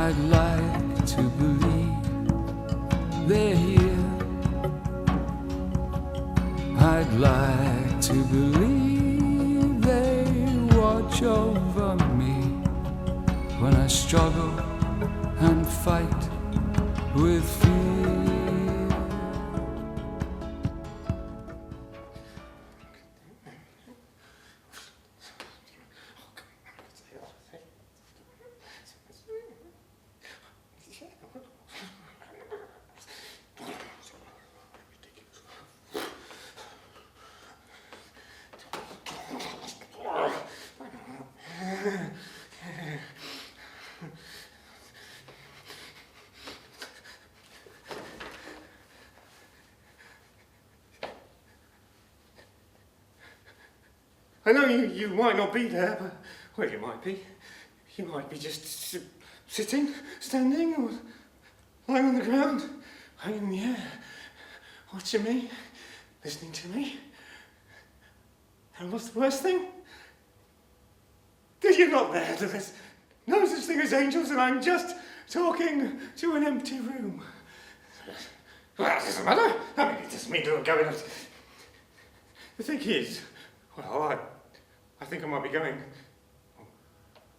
I'd like to believe they're here. I'd like to believe they watch over me when I struggle and fight with fear. I know you might not be there, but, well, you might be. You might be just sitting, standing, or lying on the ground, lying in the air, watching me, listening to me. And what's the worst thing? That you're not there. There's no such thing as angels, and I'm just talking to an empty room. Well, that doesn't matter. I mean, it doesn't mean to go in. The thing is, well, I think I might be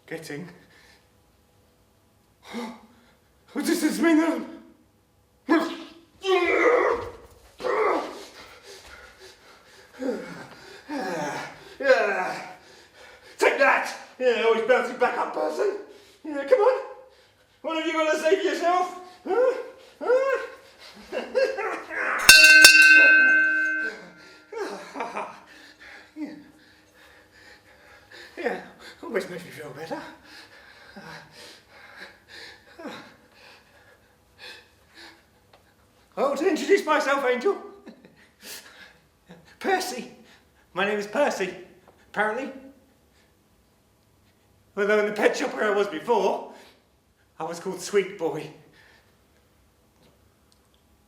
getting. What does this mean then? Take that! Yeah, always bouncing back up person. Yeah, come on. What have you got to say for yourself? Huh? Yeah, always makes me feel better. Oh, to introduce myself, Angel. Percy. My name is Percy, apparently. Although in the pet shop where I was before, I was called Sweet Boy.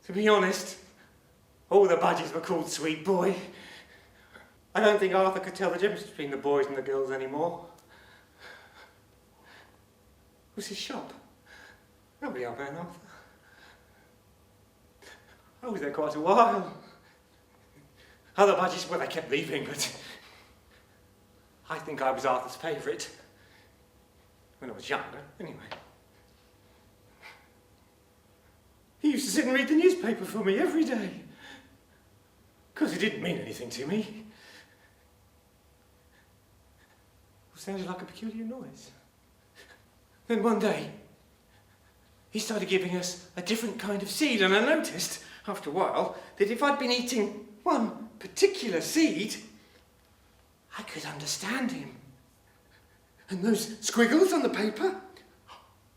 To be honest, all the budgies were called Sweet Boy. I don't think Arthur could tell the difference between the boys and the girls anymore. What's his shop? Nobody out there, Arthur. I was there quite a while. Other budgies, well, they kept leaving, but I think I was Arthur's favourite. When I was younger, anyway. He used to sit and read the newspaper for me every day. Because it didn't mean anything to me. It sounded like a peculiar noise. Then one day, he started giving us a different kind of seed, and I noticed, after a while, that if I'd been eating one particular seed, I could understand him. And those squiggles on the paper,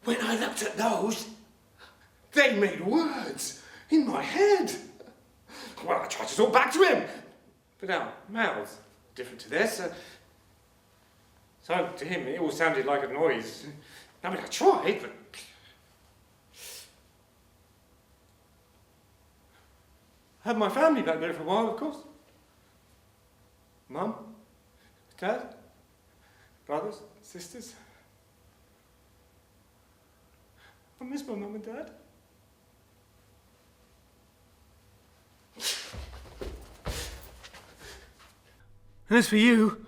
when I looked at those, they made words in my head. Well, I tried to talk back to him, but our mouths different to this. So to him, it all sounded like a noise. I mean, I tried, but I had my family back there for a while, of course. Mum, Dad, brothers, sisters. I miss my mum and dad. And as for you,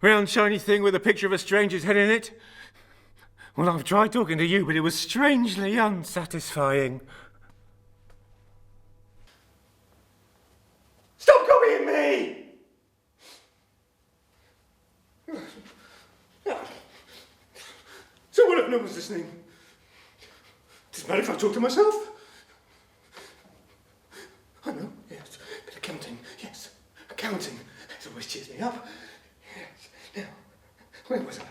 round shiny thing with a picture of a stranger's head in it, well, I've tried talking to you, but it was strangely unsatisfying. Stop copying me! So what if no one's listening? Doesn't matter if I talk to myself. I know, yes, but accounting, yes, accounting. It always cheers me up. Yes. Now, where was I?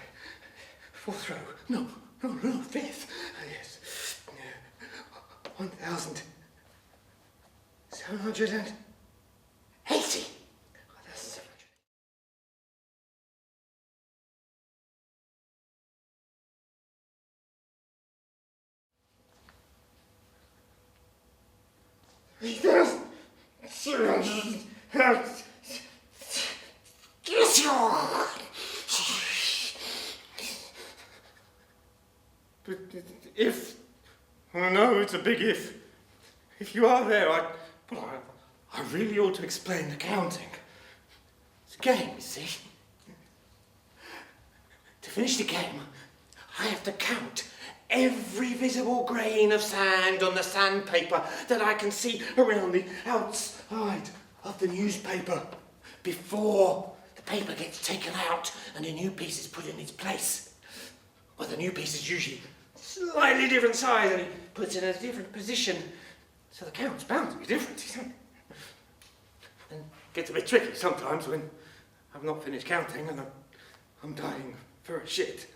Fourth row. No, fifth. Yes. 1,780. But if... Oh no, it's a big if. If you are there, I really ought to explain the counting. It's a game, you see. To finish the game, I have to count every visible grain of sand on the sandpaper that I can see around the outside of the newspaper before the paper gets taken out and a new piece is put in its place. Well, the new piece is usually slightly different size and he puts it in a different position, so the count's bound to be different. And it gets a bit tricky sometimes when I've not finished counting and I'm dying for a shit.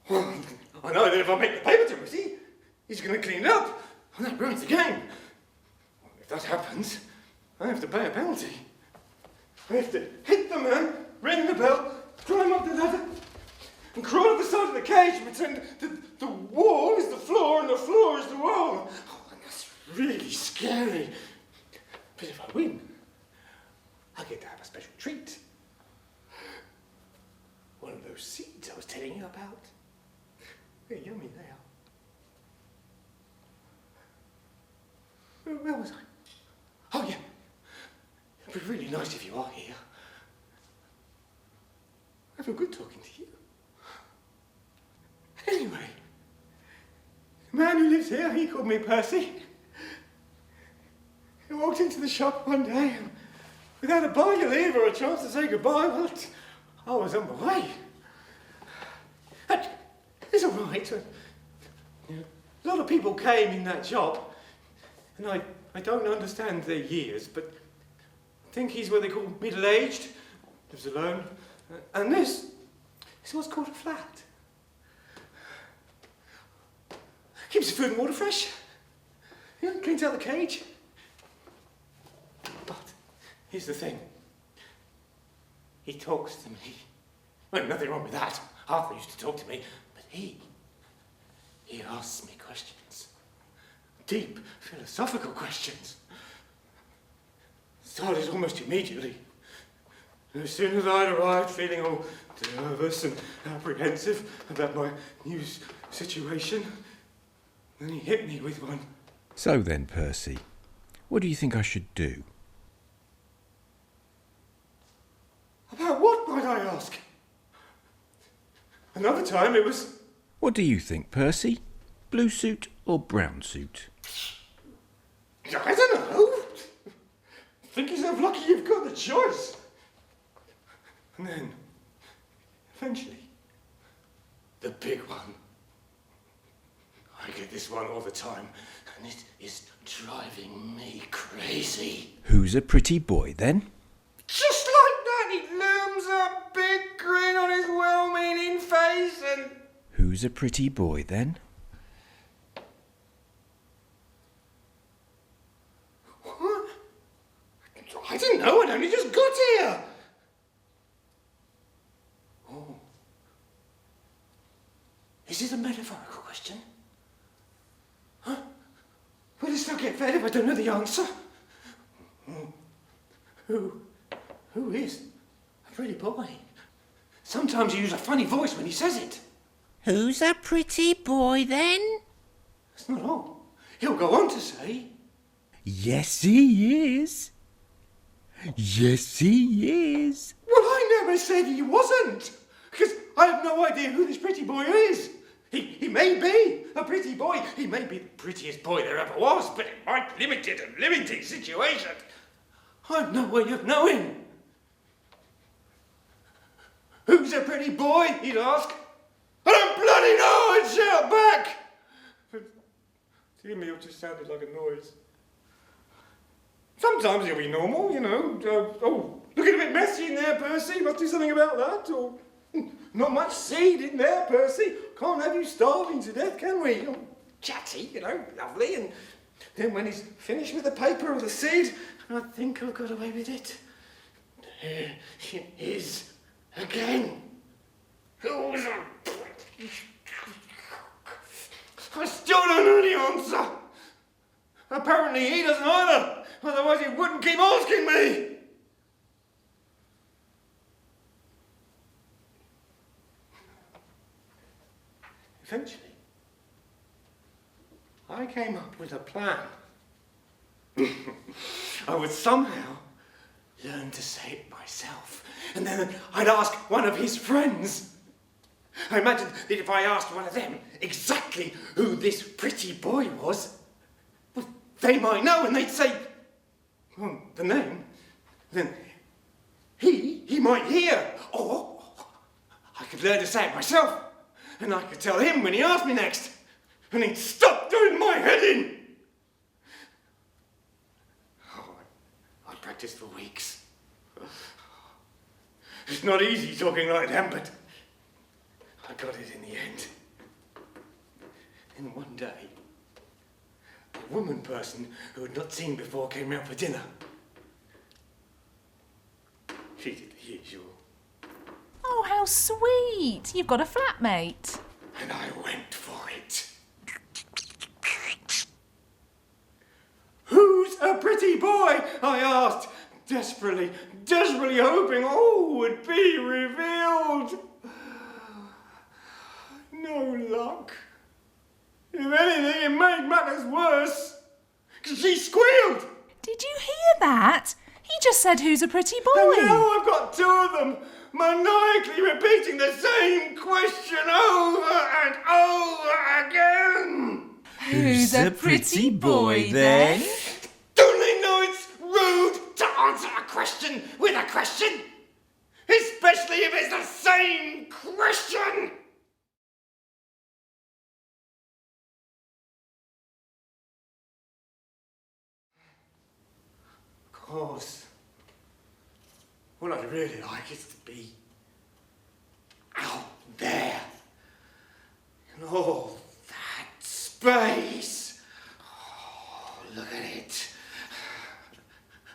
Well, I know that if I make the paper too messy, he's going to clean it up, and that ruins the game. Well, if that happens, I have to pay a penalty. I have to hit the man, ring the bell, climb up the ladder, and crawl up the side of the cage and pretend that the wall is the floor and the floor is the wall. Oh, and that's really scary. But if I win, I get to have a special treat. One of those seeds I was telling you about. They're yummy, they are. Where was I? Oh, yeah. It'd be really nice if you are here. I feel good talking to you. Anyway, the man who lives here, he called me Percy. He walked into the shop one day and without a bite of leave or a chance to say goodbye, well, I was on my way. It's all right. A lot of people came in that shop, and I don't understand their years, but I think he's what they call middle-aged, lives alone, and this is what's called a flat. Keeps the food and water fresh, cleans out the cage. But here's the thing. He talks to me. Well, nothing wrong with that. Arthur used to talk to me. But he asks me questions. Deep, philosophical questions. Started almost immediately. And as soon as I'd arrived, feeling all nervous and apprehensive about my new situation, then he hit me with one. So then, Percy, what do you think I should do? About what, might I ask? Another time it was... What do you think, Percy? Blue suit or brown suit? I don't know. Think yourself lucky you've got the choice. And then, eventually, the big one. I get this one all the time, and it is driving me crazy. Who's a pretty boy, then? Just like that, he looms a big grin on his well-meaning face and... Who's a pretty boy, then? What? I didn't know, I'd only just got here. Oh. Is this a metaphorical question? Huh? Will it still get fed if I don't know the answer? Who is a pretty boy? Sometimes you use a funny voice when he says it. Who's a pretty boy, then? That's not all. He'll go on to say... Yes, he is. Yes, he is. Well, I never said he wasn't. Because I have no idea who this pretty boy is. He may be a pretty boy. He may be the prettiest boy there ever was, but in my limited and limiting situation, I've no way of knowing. Who's a pretty boy? He'd ask. I don't bloody know, I'd shout back. But to me, it just sounded like a noise. Sometimes it'll be normal, you know. Oh, looking a bit messy in there, Percy. Must do something about that. Or not much seed in there, Percy. Can't have you starving to death, can we? Oh, chatty, you know, lovely. And then when he's finished with the paper or the seed, I think I've got away with it. There it is again. I still don't know the answer. Apparently he doesn't either. Otherwise he wouldn't keep asking me. Eventually, I came up with a plan. I would somehow learn to say it myself, and then I'd ask one of his friends. I imagined that if I asked one of them exactly who this pretty boy was, well, they might know, and they'd say, well, the name. Then he might hear, or I could learn to say it myself, and I could tell him when he asked me next, and he'd stop doing my head in. Oh, I practiced for weeks. It's not easy talking like that, but I got it in the end. And one day, a woman person who had not seen before came round for dinner. She did the usual. Oh, how sweet. You've got a flatmate. And I went for it. Who's a pretty boy? I asked, desperately hoping all would be revealed. No luck. If anything, it made matters worse. She squealed. Did you hear that? He just said, who's a pretty boy? And now I've got two of them maniacally repeating the same question over and over again. Who's a pretty boy then? Don't they know it's rude to answer a question with a question? Especially if it's the same question. Of course. What I'd really like is to be out there in all that space. Oh, look at it.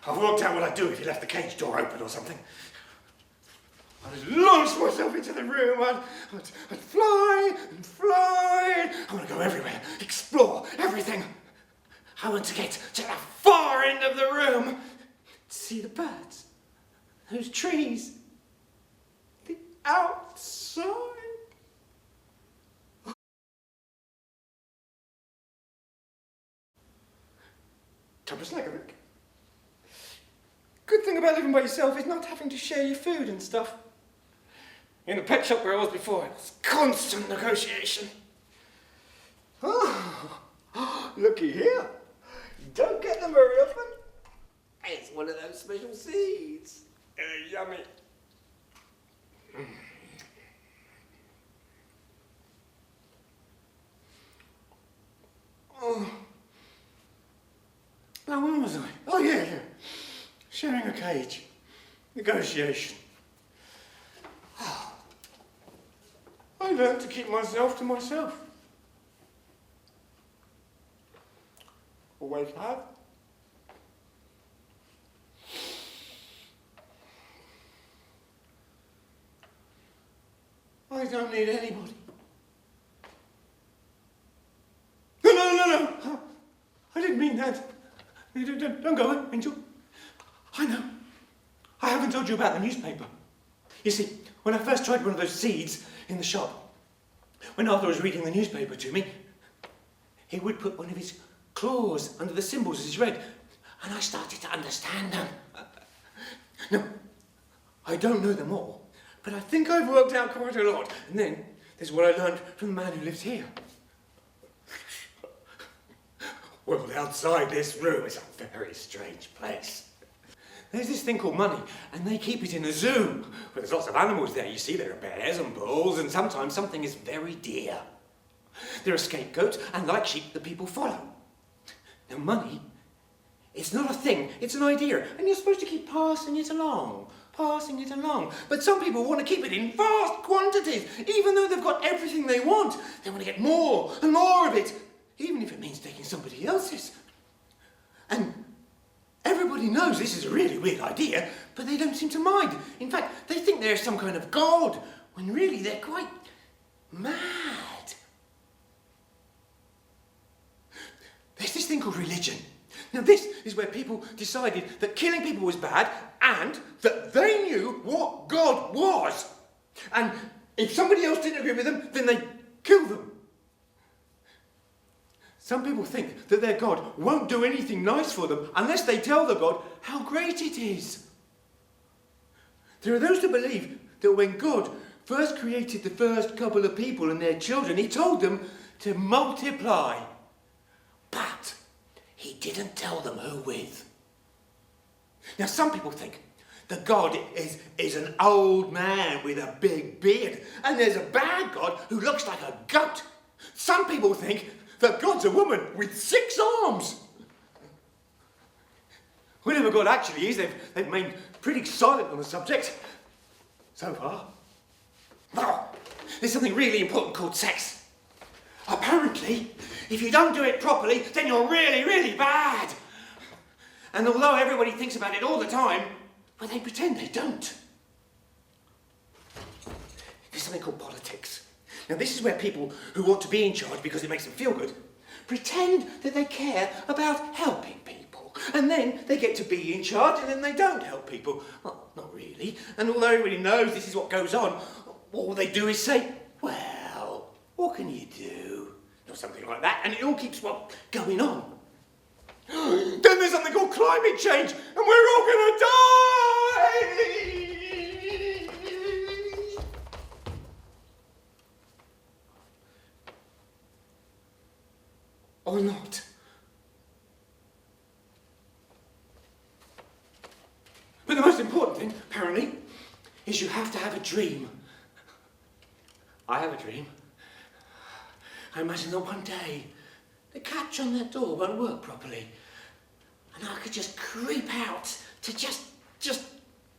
I've worked out what I'd do if you left the cage door open or something. I'd launch myself into the room. I'd fly and fly. I want to go everywhere, explore everything. I want to get to the far end of the room, see the birds. Those trees. The outside. Thomas Legerick. Good thing about living by yourself is not having to share your food and stuff. In the pet shop where I was before, it was constant negotiation. Oh, looky here. You don't get them very often. It's one of those special seeds. Yummy. Oh. Now, where was I? Oh, yeah. Sharing a cage. Negotiation. I learned to keep myself to myself. Always have. I don't need anybody. No. I didn't mean that. Don't go, Angel. I know. I haven't told you about the newspaper. You see, when I first tried one of those seeds in the shop, when Arthur was reading the newspaper to me, he would put one of his claws under the symbols as he read, and I started to understand them. No, I don't know them all, but I think I've worked out quite a lot. And then there's what I learned from the man who lives here. Well, outside this room is a very strange place. There's this thing called money, and they keep it in a zoo. Well, there's lots of animals there. You see, there are bears and bulls, and sometimes something is very dear. There are scapegoats, and like sheep, the people follow. Now, money, it's not a thing, it's an idea, and you're supposed to keep passing it along. But some people want to keep it in vast quantities, even though they've got everything they want. They want to get more and more of it, even if it means taking somebody else's. And everybody knows this is a really weird idea, but they don't seem to mind. In fact, they think they're some kind of god, when really they're quite mad. There's this thing called religion. Now this is where people decided that killing people was bad and that they knew what God was. And if somebody else didn't agree with them, then they'd kill them. Some people think that their God won't do anything nice for them unless they tell the God how great it is. There are those that believe that when God first created the first couple of people and their children, he told them to multiply. But he didn't tell them who with. Now, some people think that God is an old man with a big beard, and there's a bad God who looks like a goat. Some people think that God's a woman with 6 arms. Whatever God actually is, they've remained pretty silent on the subject so far. Now, there's something really important called sex. Apparently, if you don't do it properly, then you're really, really bad. And although everybody thinks about it all the time, well, they pretend they don't. There's something called politics. Now, this is where people who want to be in charge because it makes them feel good pretend that they care about helping people. And then they get to be in charge and then they don't help people. Well, not really. And although everybody knows this is what goes on, all they do is say, well, what can you do? Or something like that. And it all keeps, well, going on. Then there's something called climate change, and we're all gonna die! Or not. But the most important thing, apparently, is you have to have a dream. I have a dream. I imagine that one day the catch on that door won't work properly, and I could just creep out to just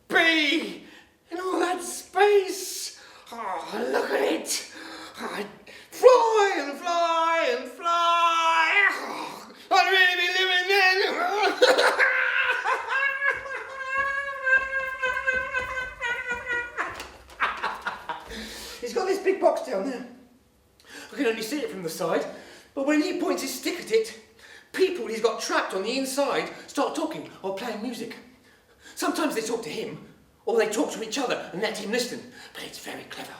be in all that space. Oh, look at it! I'd fly and fly and fly. Oh, I'd really be living then. He's got this big box down there. I can only see it from the side, but when he points his stick at it, people he's got trapped on the inside start talking or playing music. Sometimes they talk to him, or they talk to each other and let him listen, but it's very clever.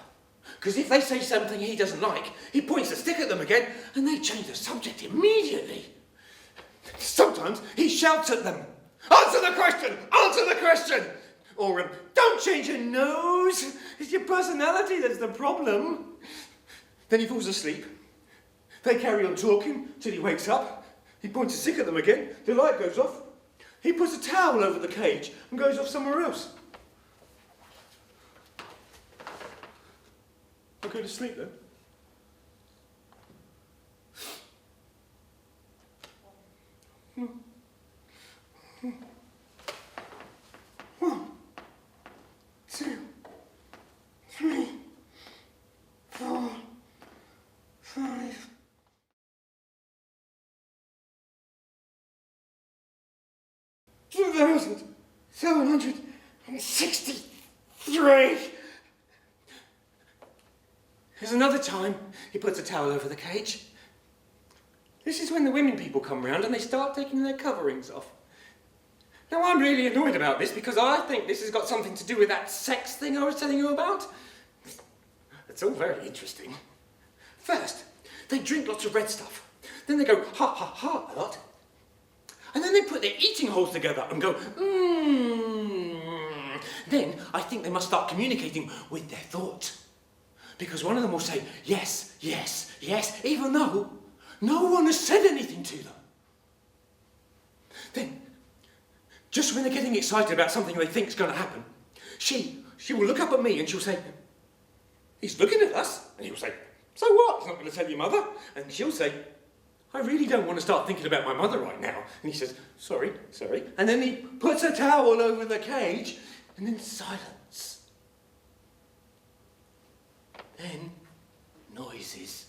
Because if they say something he doesn't like, he points the stick at them again, and they change the subject immediately. Sometimes he shouts at them, "Answer the question! Answer the question!" Or, "Don't change your nose! It's your personality that's the problem." Then he falls asleep. They carry on talking till he wakes up. He points a stick at them again. The light goes off. He puts a towel over the cage and goes off somewhere else. I go to sleep then. One, two, three, 4, 5. $2,763. There's another time he puts a towel over the cage. This is when the women people come round and they start taking their coverings off. Now, I'm really annoyed about this because I think this has got something to do with that sex thing I was telling you about. It's all very interesting. First, they drink lots of red stuff. Then they go ha ha ha a lot. And then they put their eating holes together and go mmm. Then I think they must start communicating with their thoughts. Because one of them will say yes, yes, yes, even though no one has said anything to them. Then, just when they're getting excited about something they think is going to happen, she will look up at me and she'll say, "He's looking at us." And he'll say, "So what? He's not going to tell your mother." And she'll say, "I really don't want to start thinking about my mother right now." And he says, sorry. And then he puts a towel over the cage, and then silence. Then noises.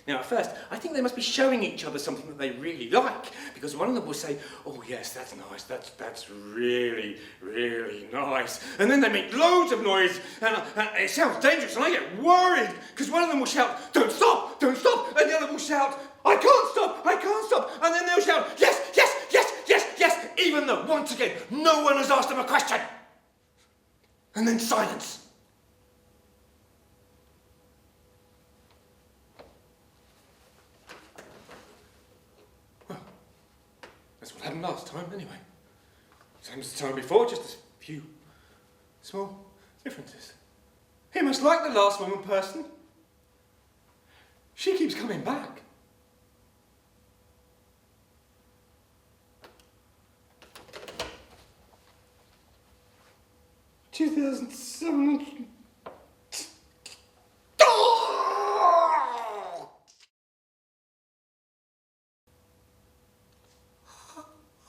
Now, at first, I think they must be showing each other something that they really like, because one of them will say, "Oh yes, that's nice, that's really, really nice." And then they make loads of noise, and it sounds dangerous, and I get worried, because one of them will shout, "Don't stop, don't stop," and the other will shout, I can't stop," and then they'll shout, "Yes, yes, yes, yes, yes," even though, once again, no one has asked them a question. And then silence. what happened last time, anyway. Same as the time before, just a few small differences. He must like the last woman person. She keeps coming back. $2,700.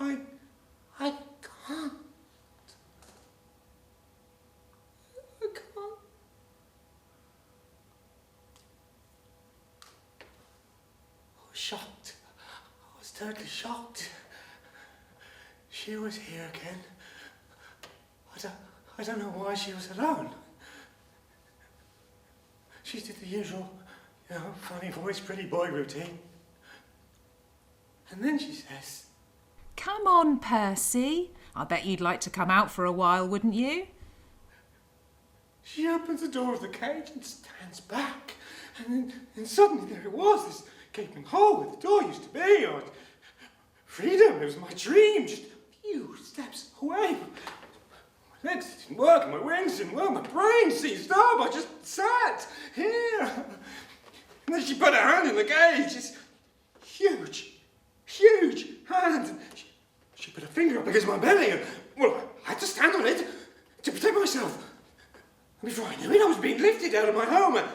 I can't. I can't. I was shocked. I was totally shocked. She was here again. I don't know why she was alone. She did the usual, funny voice, pretty boy routine. And then she says, Come on, Percy. I bet you'd like to come out for a while, wouldn't you? she opens the door of the cage and stands back. And suddenly there it was, this gaping hole where the door used to be. Freedom, it was my dream, just a few steps away. My legs didn't work, and my wings didn't work, my brain seized up. I just sat here. And then she put her hand in the cage, this huge hand. She put her finger up against my belly, and, well, I had to stand on it to protect myself. And before I knew it, I was being lifted out of my home. And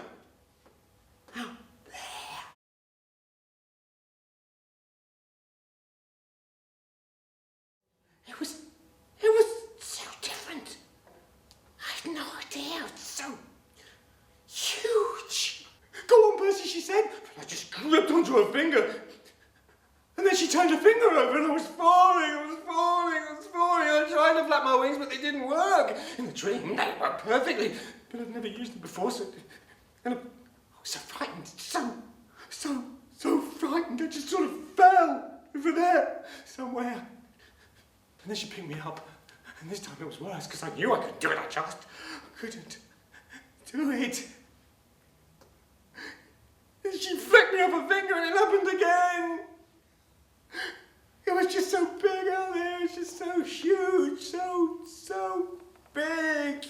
out there. It was so different. I had no idea. It was so huge. Go on, Percy, she said. I just gripped onto her finger. And then she turned her finger over and I was falling. I tried to flap my wings, but they didn't work. In the dream, they worked perfectly. But I'd never used them before, and I was so frightened. So frightened. I just sort of fell over there, somewhere. And then she picked me up. And this time it was worse, because I knew I could do it. I just couldn't do it. And she flicked me off her finger and it happened again. It was just so big out there. It was just so huge. So big.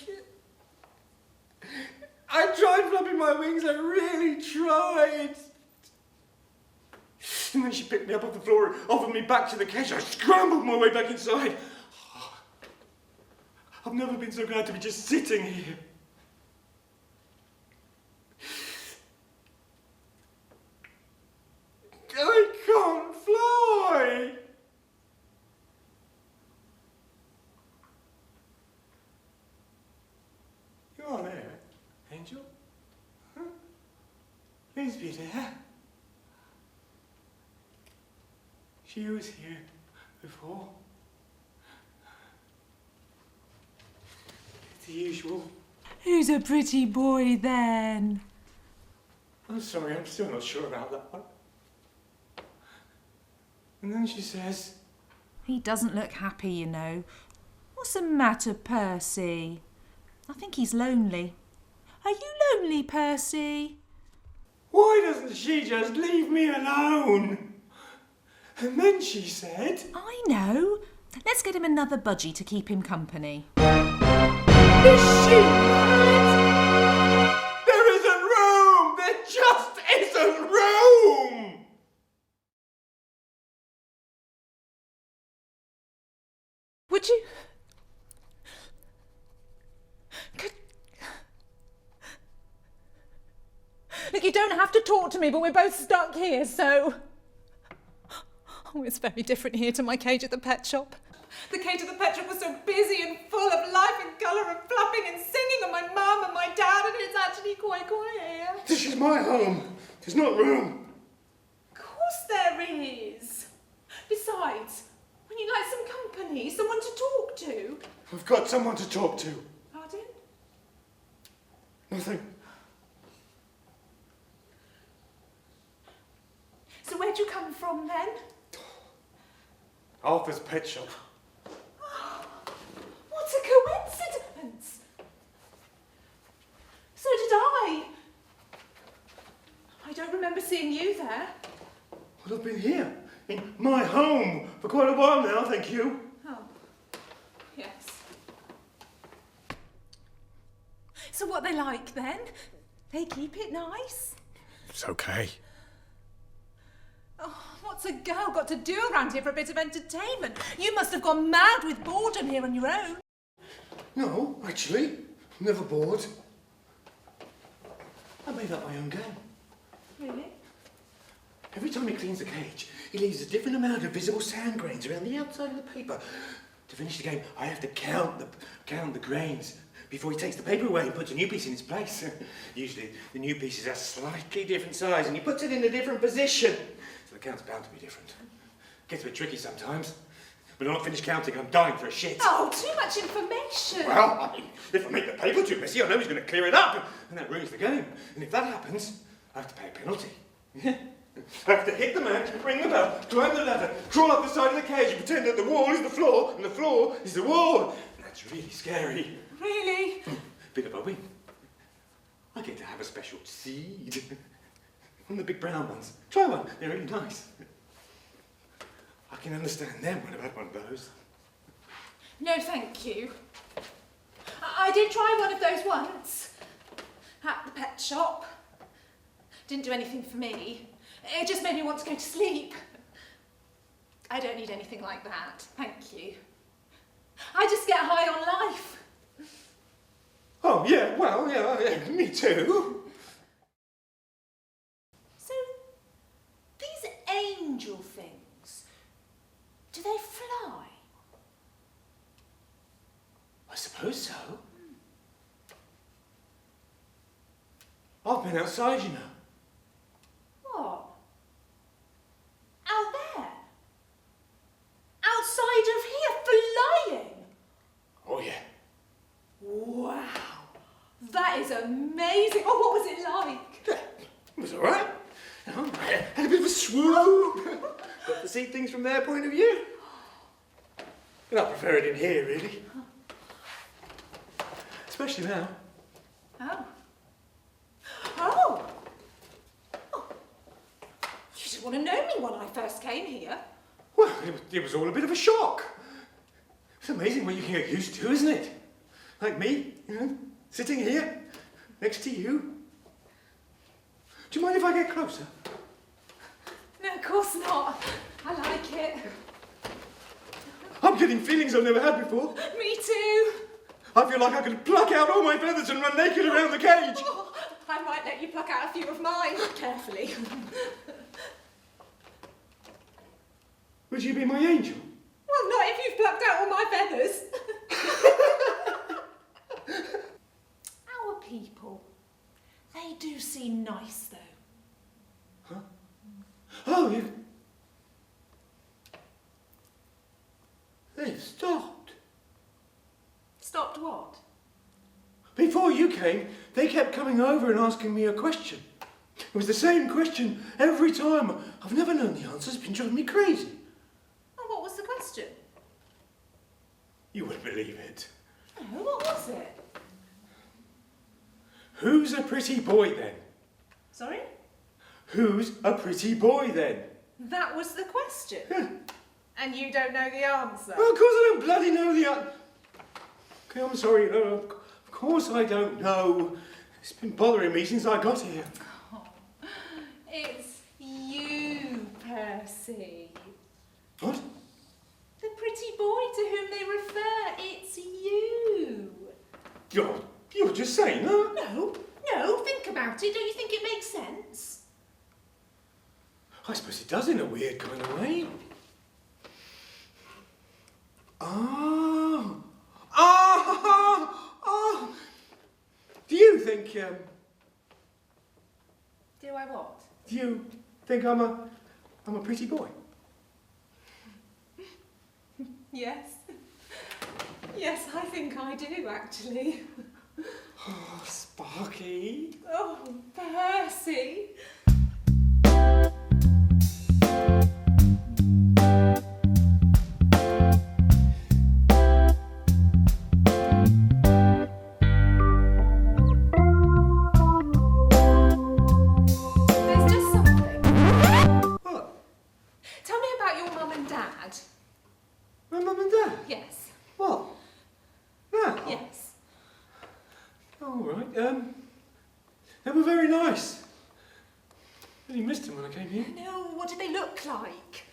I tried flapping my wings. I really tried. And then she picked me up off the floor, offered me back to the cage. I scrambled my way back inside. I've never been so glad to be just sitting here. I can't fly! You are there, Angel? Huh? Please be there. She was here before. The usual. Who's a pretty boy then? I'm sorry, I'm still not sure about that one. And then she says, He doesn't look happy, you know. What's the matter, Percy? I think he's lonely. Are you lonely, Percy? why doesn't she just leave me alone? And then she said, I know. Let's get him another budgie to keep him company. is she mad? There isn't room! There just isn't room! Would you... Look, you don't have to talk to me, but we're both stuck here, so... Oh, it's very different here to my cage at the pet shop. The cage at the pet shop was so busy and full of life and colour and flapping and singing, and my mum and my dad, and it's actually quite quiet here. This is my home. There's not room. Of course there is. Besides, when you like some company, someone to talk to. I've got someone to talk to. Pardon? Nothing. So where'd you come from then? Arthur's pet shop. What a coincidence! So did I. I don't remember seeing you there. Well, I've been here. in my home for quite a while now, thank you. Oh, yes. So what they like then? They keep it nice? It's okay. Oh, what's a girl got to do around here for a bit of entertainment? You must have gone mad with boredom here on your own. No, actually, I'm never bored. I made up my own game. Really? Every time he cleans the cage, he leaves a different amount of visible sand grains around the outside of the paper. To finish the game, I have to count the grains before he takes the paper away and puts a new piece in its place. Usually, the new pieces are slightly different size, and he puts it in a different position. So the count's bound to be different. Gets a bit tricky sometimes. When I'm not finished counting, I'm dying for a shit. Oh, too much information. Well, I mean, if I make the paper too messy, I know he's going to clear it up, and that ruins the game. And if that happens, I have to pay a penalty. I have to hit the match, ring the bell, climb the ladder, crawl up the side of the cage and pretend that the wall is the floor and the floor is the wall. That's really scary. Really? Bit of a win. I get to have a special seed. One of the big brown ones. Try one, they're really nice. I can understand them when I've had one of those. No, thank you. I did try one of those once. At the pet shop. Didn't do anything for me. It just made me want to go to sleep. I don't need anything like that, thank you. I just get high on life. Oh, yeah, well, yeah, me too. So, these angel things, do they fly? I suppose so. I've been outside, you know. What? Out there? Outside of here, flying? Oh, yeah. Wow, that is amazing. Oh, what was it like? Yeah, it was all right. I had a bit of a swoop. Got to see things from their point of view. But I prefer it in here, really. Especially now. Oh. Oh. Oh. You didn't want to know me when I first came here. Well, it was all a bit of a shock. It's amazing what you can get used to, isn't it? Like me, you know, sitting here, next to you. Do you mind if I get closer? No, of course not. I like it. I'm getting feelings I've never had before. Me too. I feel like I could pluck out all my feathers and run naked around the cage. Oh, I might let you pluck out a few of mine. Carefully. Would you be my angel? Well, not if you've plucked out all my feathers. Our people, they do seem nice, though. Huh? Oh, yeah. They've stopped. Stopped what? Before you came, they kept coming over and asking me a question. It was the same question every time. I've never known the answer. It's been driving me crazy. Oh, what was the question? You wouldn't believe it. Oh, what was it? Who's a pretty boy then? Sorry? Who's a pretty boy then? That was the question. Yeah. And you don't know the answer? Well, of course I don't bloody know the answer. Okay, I'm sorry. No, of course I don't know. It's been bothering me since I got here. Oh, it's you, Percy. What? The pretty boy to whom they refer. It's you. You're just saying that? No, think about it. Don't you think it makes sense? I suppose it does in a weird kind of way. Oh. Do you think, Do I what? do you think I'm a pretty boy? Yes. Yes, I think I do, actually. Oh, Sparky. Oh, Percy. There's just something. What? Tell me Really missed them when I came here. No, what did they look like?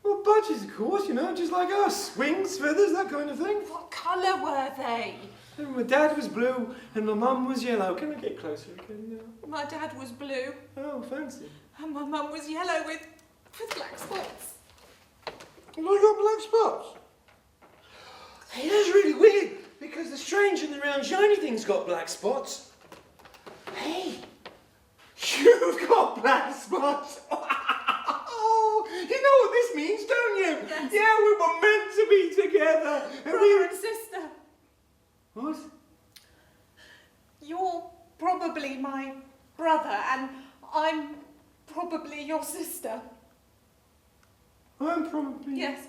Well, budgies, of course, you know, just like us. Wings, feathers, that kind of thing. What colour were they? And my dad was blue and my mum was yellow. Can I get closer again now? My dad was blue Oh, fancy. and my mum was yellow with black spots. Well, I got black spots. Hey, that's really weird because the strange and the round shiny thing's got black spots. Hey, you've got black spots. Oh, you know what this means, don't you? Yes. Yeah, we were meant to be together. And Brother and sister. What? You're probably my brother and I'm probably your sister. I'm probably... Yes,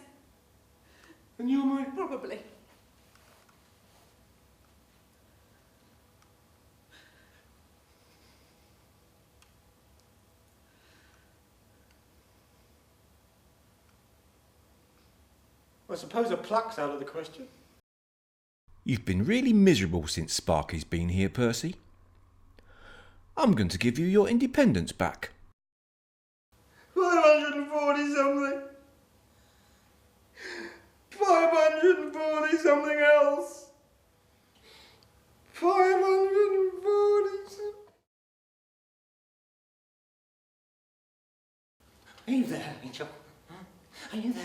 And you're my... probably. I suppose a pluck's out of the question. You've been really miserable since Sparky's been here, Percy. I'm going to give you your independence back. 540 something. 540 something else. 540 something. Are you there, Angel? Are you there?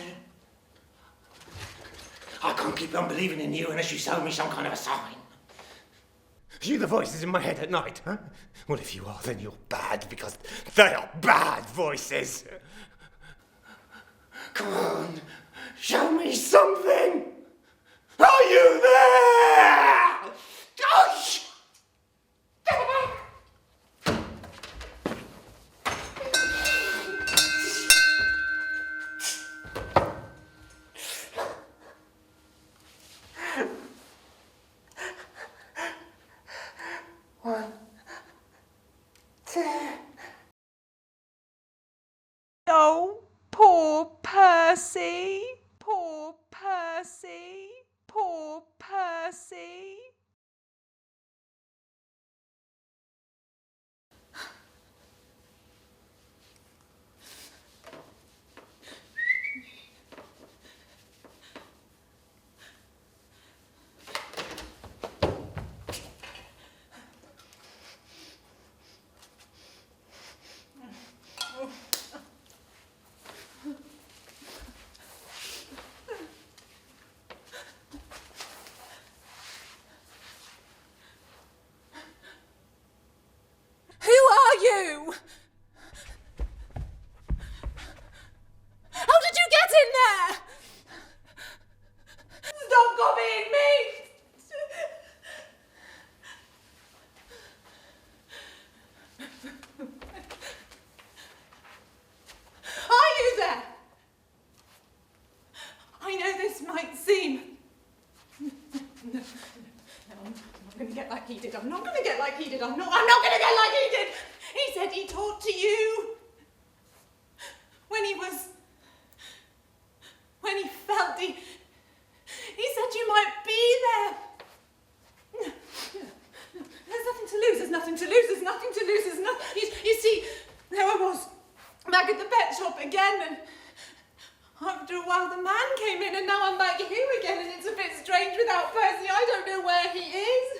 I can't keep on believing in you unless you show me some kind of a sign. You the voices in my head at night, huh? Well, if you are, then you're bad, because they are bad voices. Come on, show me something. Are you there? Gosh! One, two. Oh, poor Percy. Poor Percy. Poor Percy. Who are you? How did you get in there? Stop copying me! Are you there? I know this might seem... No, I'm not going to get like he did. I'm not going to get like he did. I'm not going to get like he did. He said he talked to you when he felt he said you might be there. There's nothing to lose. There's nothing to lose. There's nothing to lose. There's nothing. You see, there I was back at the pet shop again, and after a while the man came in, and now I'm back here again, and it's a bit strange without Percy. I don't know where he is.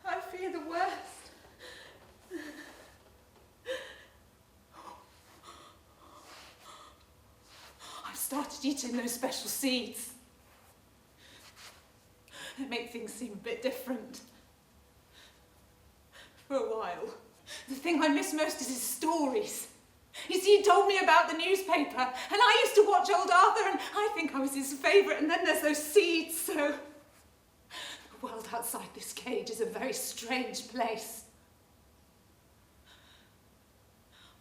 I fear the worst. I've started eating those special seeds. They make things seem a bit different. For a while. The thing I miss most is his stories. You see, he told me about the newspaper, and I used to watch Old Arthur, and I think I was his favourite, and then there's those seeds, so... The world outside this cage is a very strange place.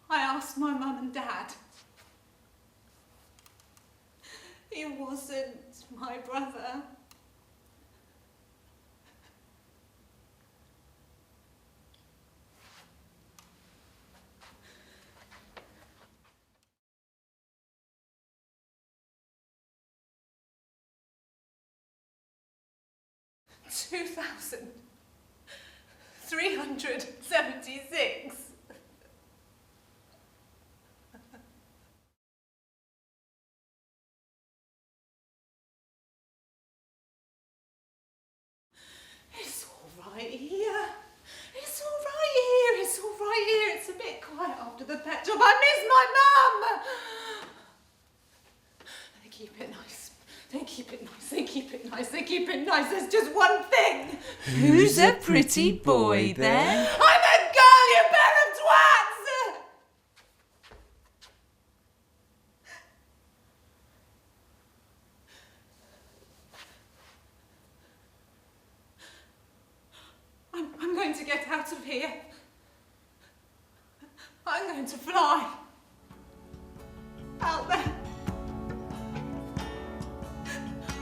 I asked my mum and dad. He wasn't my brother. $2,376. pet shop. I miss my mum! They keep it nice. They keep it nice. They keep it nice. They keep it nice. There's just one thing. Who's a pretty boy then? I'm a girl, you pair of twats! I'm going to get out of here. I'm going to fly. Out there.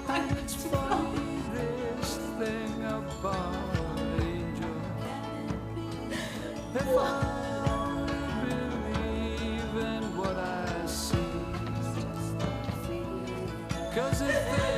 I'm going to fly. This thing about angel. If I believe in what I see, 'cause if they